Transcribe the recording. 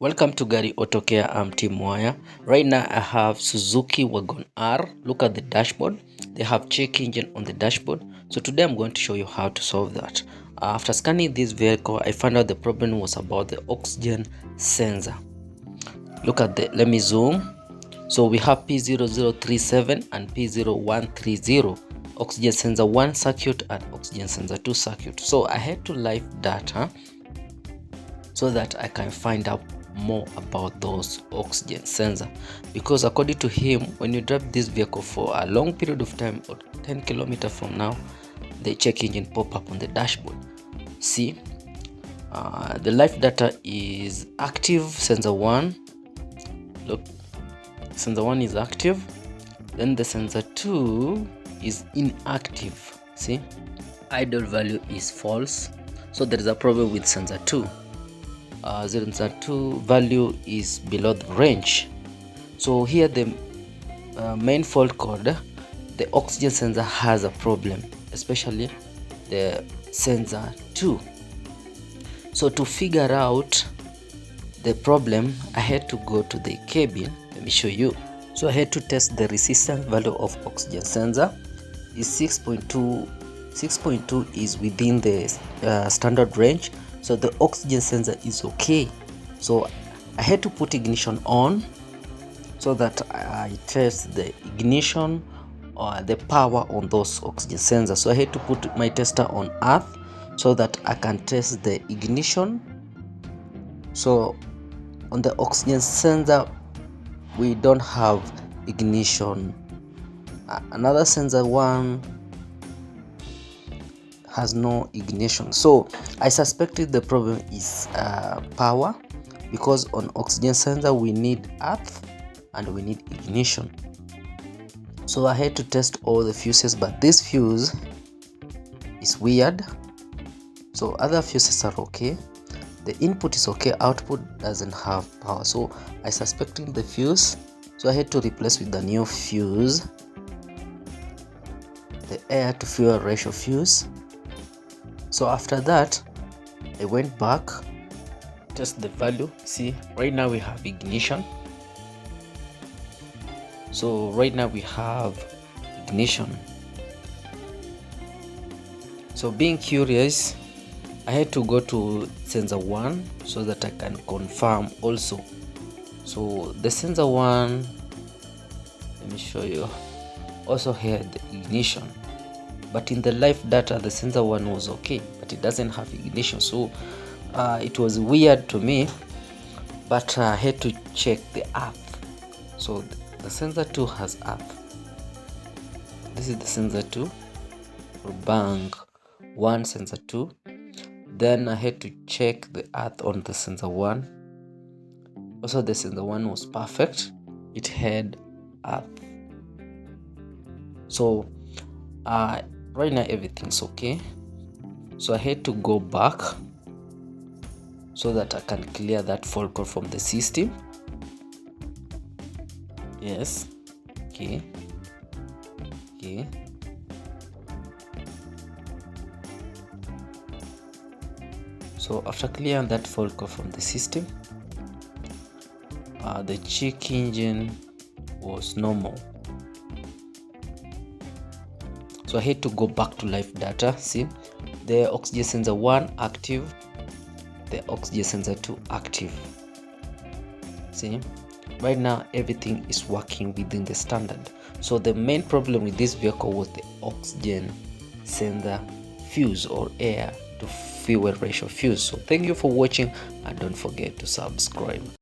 Welcome to Gariautocare. I'm Team Wire. Right now I have Suzuki Wagon R. Look at the dashboard. They have check engine on the dashboard. So today I'm going to show you how to solve that. After scanning this vehicle, I found out the problem was about the oxygen sensor. Look at the, let me zoom. So we have P0037 and P0130 oxygen sensor 1 circuit and oxygen sensor 2 circuit. So I had to live data so that I can find out more about those oxygen sensor, because according to him, when you drive this vehicle for a long period of time or 10 kilometers from now, the check engine pop up on the dashboard. See, the live data is active. Sensor 1, look, sensor 1 is active, then the sensor 2 is inactive. See, idle value is false, so there is a problem with sensor 2. Sensor 2 value is below the range. So here the main fault code, the oxygen sensor has a problem, especially the sensor 2. So to figure out the problem, I had to go to the cabin. Let me show you. So I had to test the resistance value of oxygen sensor. Is 6.2. 6.2 is within the standard range, so the oxygen sensor is okay. So I had to put ignition on so that I test the ignition or the power on those oxygen sensors. So I had to put my tester on earth so that I can test the ignition. So on the oxygen sensor we don't have ignition. Another sensor 1 has no ignition. So I suspected the problem is power, because on oxygen sensor we need earth and we need ignition. So I had to test all the fuses, but this fuse is weird. So other fuses are okay, the input is okay, output doesn't have power. So I suspected the fuse, so I had to replace with the new fuse, the air to fuel ratio fuse. So after that I went back, test the value. See, right now we have ignition. So right now we have ignition. So being curious, I had to go to sensor 1 so that I can confirm also. So the sensor 1, let me show you, also had ignition, but in the live data the sensor 1 was okay, but it doesn't have ignition. So it was weird to me, but I had to check the earth. So the sensor 2 has earth. This is the sensor 2 for bank 1, sensor 2. Then I had to check the earth on the sensor 1. Also the sensor 1 was perfect, it had earth. So right now everything's okay. So I had to go back so that I can clear that fault code from the system. Yes, okay. So after clearing that fault code from the system, the check engine was normal. So I had to go back to live data. See, the oxygen sensor 1 active, the oxygen sensor 2 active. See, right now everything is working within the standard. So the main problem with this vehicle was the oxygen sensor fuse, or air to fuel ratio fuse. So thank you for watching, and don't forget to subscribe.